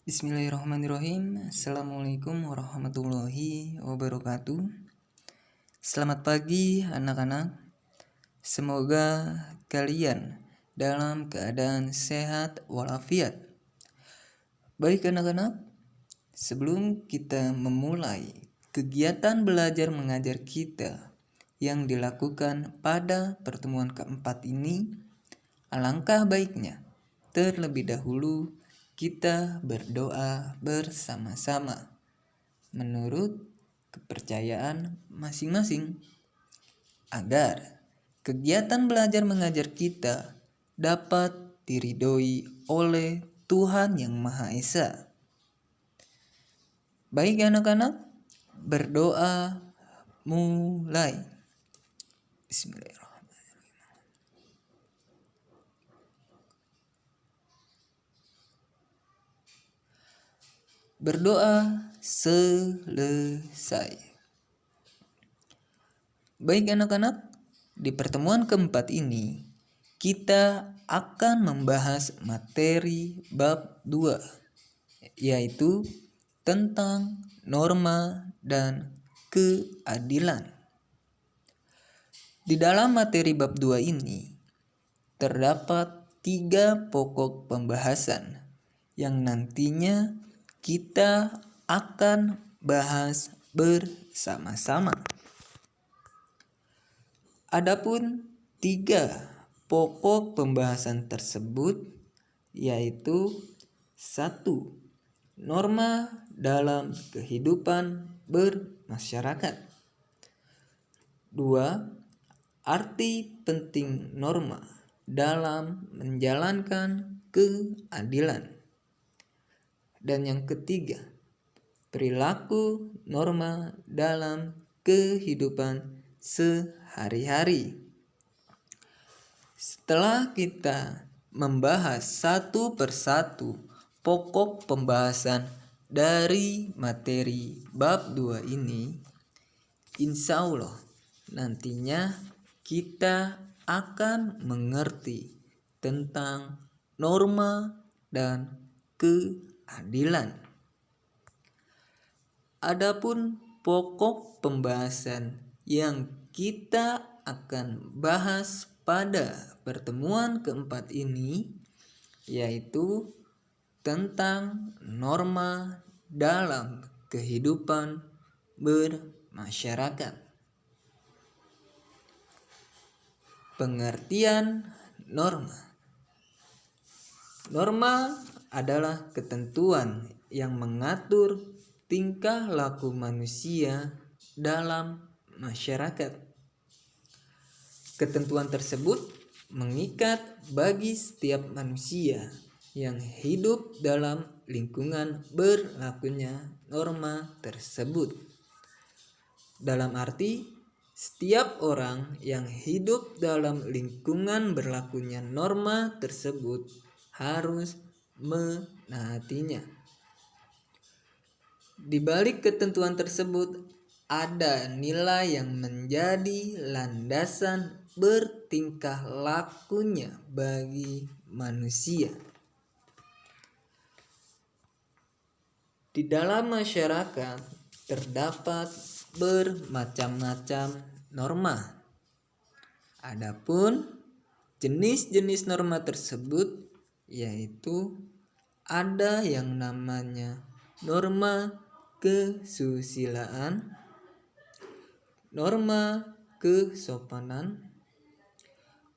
Bismillahirrahmanirrahim. Assalamualaikum warahmatullahi wabarakatuh. Selamat pagi anak-anak. Semoga kalian dalam keadaan sehat walafiat. Baik anak-anak, sebelum kita memulai kegiatan belajar mengajar kita yang dilakukan pada pertemuan keempat ini, alangkah baiknya terlebih dahulu kita berdoa bersama-sama menurut kepercayaan masing-masing agar kegiatan belajar mengajar kita dapat diridhoi oleh Tuhan Yang Maha Esa. Baik anak-anak, berdoa mulai. Bismillahirrahmanirrahim. Berdoa selesai. Baik anak-anak, di pertemuan keempat ini kita akan membahas materi bab 2, yaitu tentang norma dan keadilan. Di dalam materi bab 2 ini terdapat 3 pokok pembahasan yang nantinya kita akan bahas bersama-sama. Adapun 3 pokok pembahasan tersebut yaitu 1. Norma dalam kehidupan bermasyarakat. 2. Arti penting norma dalam menjalankan keadilan. Dan yang ketiga, perilaku norma dalam kehidupan sehari-hari. Setelah kita membahas satu persatu pokok pembahasan dari materi bab 2 ini, insya Allah nantinya kita akan mengerti tentang norma dan keadilan. Adapun pokok pembahasan yang kita akan bahas pada pertemuan keempat ini yaitu tentang norma dalam kehidupan bermasyarakat. Pengertian norma. Norma adalah ketentuan yang mengatur tingkah laku manusia dalam masyarakat. Ketentuan tersebut mengikat bagi setiap manusia yang hidup dalam lingkungan berlakunya norma tersebut. Dalam arti, setiap orang yang hidup dalam lingkungan berlakunya norma tersebut harus menaatinya. Di balik ketentuan tersebut ada nilai yang menjadi landasan bertingkah lakunya bagi manusia. Di dalam masyarakat terdapat bermacam-macam norma. Adapun jenis-jenis norma tersebut yaitu ada yang namanya norma kesusilaan, norma kesopanan,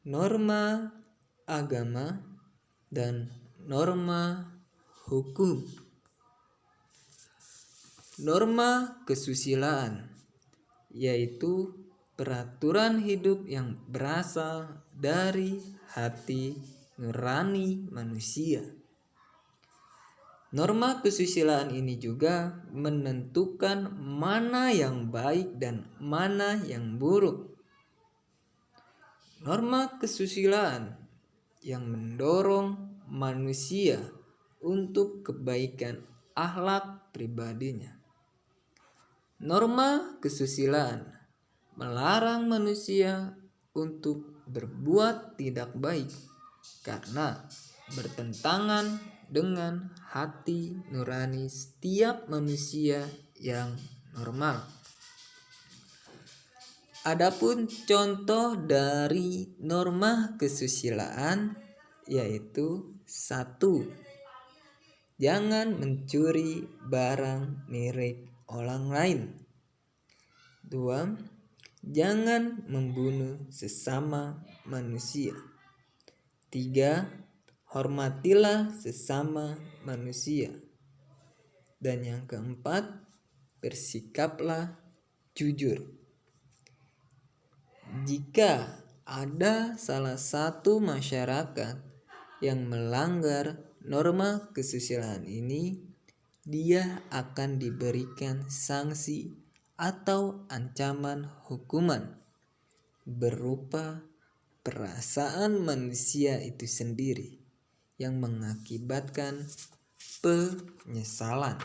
norma agama, dan norma hukum. Norma kesusilaan yaitu peraturan hidup yang berasal dari hati nurani manusia. Norma kesusilaan ini juga menentukan mana yang baik dan mana yang buruk. Norma kesusilaan yang mendorong manusia untuk kebaikan akhlak pribadinya. Norma kesusilaan melarang manusia untuk berbuat tidak baik karena bertentangan dengan hati nurani setiap manusia yang normal. Adapun contoh dari norma kesusilaan yaitu 1. Jangan mencuri barang milik orang lain. 2. Jangan membunuh sesama manusia. 3. Hormatilah sesama manusia. Dan yang keempat, bersikaplah jujur. Jika ada salah satu masyarakat yang melanggar norma kesusilaan ini, dia akan diberikan sanksi atau ancaman hukuman berupa perasaan manusia itu sendiri yang mengakibatkan penyesalan.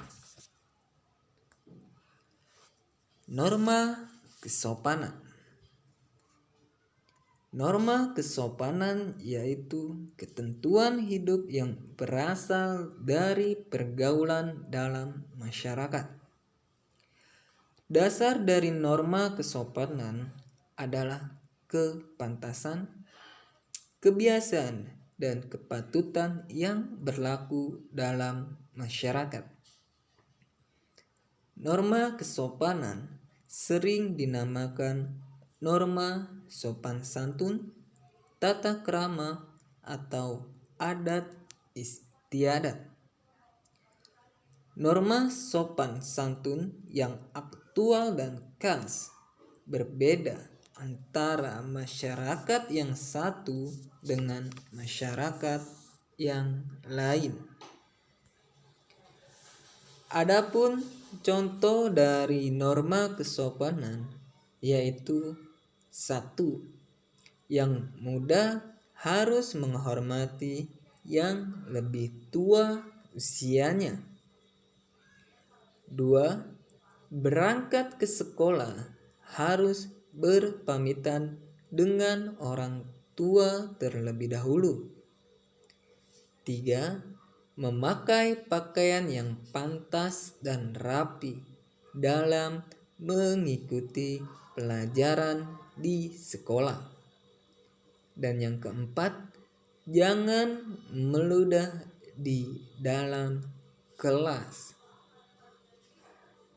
Norma kesopanan. Norma kesopanan yaitu ketentuan hidup yang berasal dari pergaulan dalam masyarakat. Dasar dari norma kesopanan adalah kepantasan, kebiasaan, dan kepatutan yang berlaku dalam masyarakat. Norma kesopanan sering dinamakan norma sopan santun, tata krama, atau adat istiadat. Norma sopan santun yang aktual dan khas berbeda antara masyarakat yang satu dengan masyarakat yang lain. Adapun contoh dari norma kesopanan yaitu 1. Yang muda harus menghormati yang lebih tua usianya. 2. Berangkat ke sekolah harus berpamitan dengan orang tua terlebih dahulu. 3. Memakai pakaian yang pantas dan rapi dalam mengikuti pelajaran di sekolah. Dan yang keempat, jangan meludah di dalam kelas.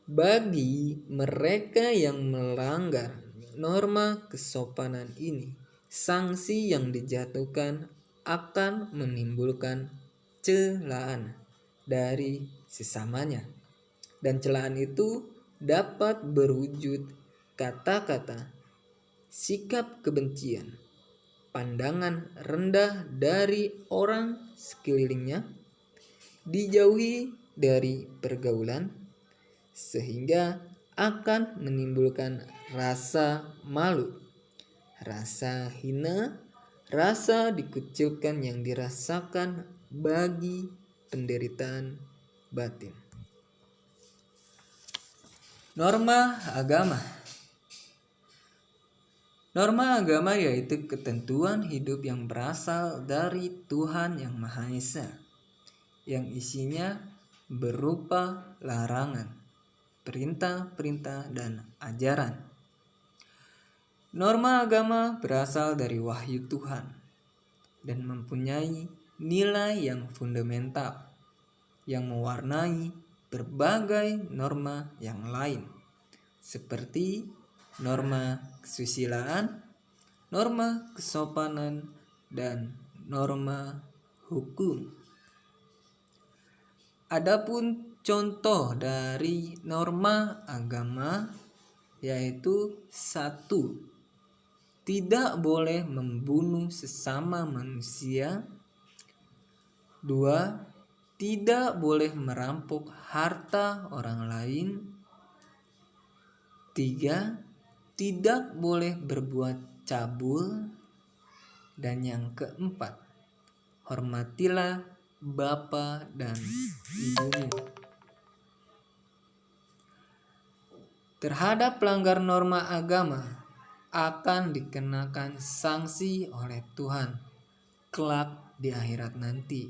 Bagi mereka yang melanggar norma kesopanan ini, sanksi yang dijatuhkan akan menimbulkan celaan dari sesamanya. Dan celaan itu dapat berwujud kata-kata, sikap kebencian, pandangan rendah dari orang sekelilingnya, dijauhi dari pergaulan, sehingga akan menimbulkan rasa malu, rasa hina, rasa dikucilkan yang dirasakan bagi penderitaan batin. Norma agama. Norma agama yaitu ketentuan hidup yang berasal dari Tuhan Yang Maha Esa, yang isinya berupa larangan, perintah-perintah, dan ajaran. Norma agama berasal dari wahyu Tuhan dan mempunyai nilai yang fundamental yang mewarnai berbagai norma yang lain, seperti norma kesusilaan, norma kesopanan, dan norma hukum. Adapun contoh dari norma agama yaitu 1. Tidak boleh membunuh sesama manusia. 2. Tidak boleh merampok harta orang lain. 3. Tidak boleh berbuat cabul. Dan yang keempat, hormatilah bapa dan ibumu. Terhadap pelanggar norma agama akan dikenakan sanksi oleh Tuhan kelak di akhirat nanti.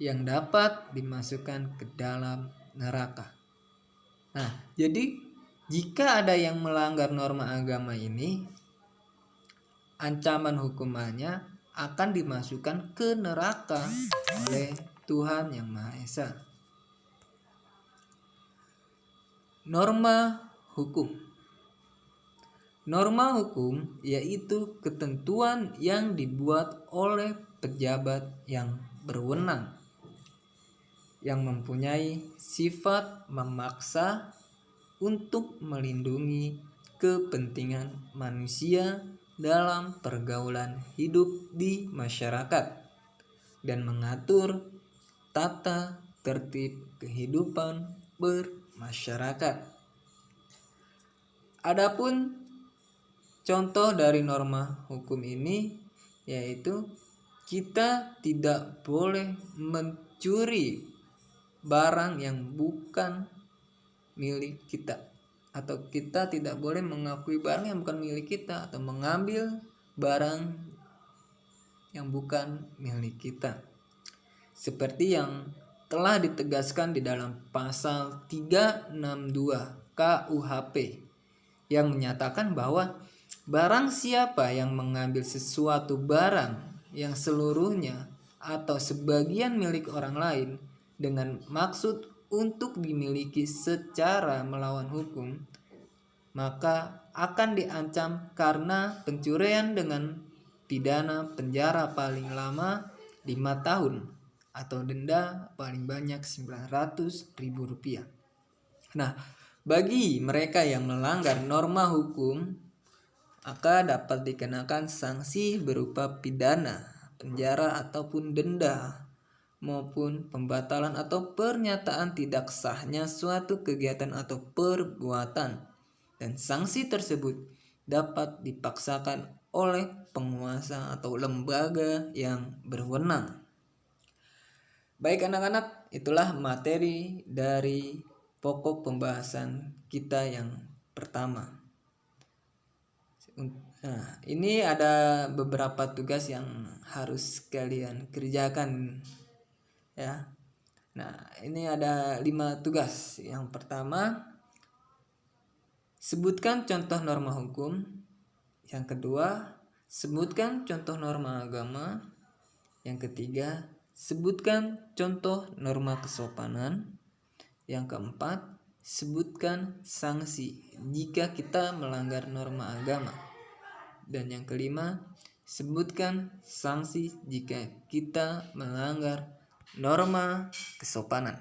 yang dapat dimasukkan ke dalam neraka. Nah, jadi jika ada yang melanggar norma agama ini, ancaman hukumannya akan dimasukkan ke neraka oleh Tuhan Yang Maha Esa. Norma hukum. Norma hukum yaitu ketentuan yang dibuat oleh pejabat yang berwenang, yang mempunyai sifat memaksa untuk melindungi kepentingan manusia dalam pergaulan hidup di masyarakat dan mengatur tata tertib kehidupan bermasyarakat. Adapun contoh dari norma hukum ini yaitu kita tidak boleh mencuri barang yang bukan milik kita, atau kita tidak boleh mengakui barang yang bukan milik kita atau mengambil barang yang bukan milik kita. Seperti yang telah ditegaskan di dalam pasal 362 KUHP yang menyatakan bahwa barang siapa yang mengambil sesuatu barang yang seluruhnya atau sebagian milik orang lain dengan maksud untuk dimiliki secara melawan hukum, maka akan diancam karena pencurian dengan pidana penjara paling lama 5 tahun atau denda paling banyak Rp900.000. Nah, bagi mereka yang melanggar norma hukum, maka dapat dikenakan sanksi berupa pidana, penjara ataupun denda, maupun pembatalan atau pernyataan tidak sahnya suatu kegiatan atau perbuatan. Dan sanksi tersebut dapat dipaksakan oleh penguasa atau lembaga yang berwenang. Baik anak-anak, itulah materi dari pokok pembahasan kita yang pertama. Nah, ini ada beberapa tugas yang harus kalian kerjakan ya. Nah, ini ada 5 tugas. Yang pertama, sebutkan contoh norma hukum. Yang kedua, sebutkan contoh norma agama. Yang ketiga, sebutkan contoh norma kesopanan. Yang keempat, sebutkan sanksi jika kita melanggar norma agama. Dan yang kelima, sebutkan sanksi jika kita melanggar norma kesopanan.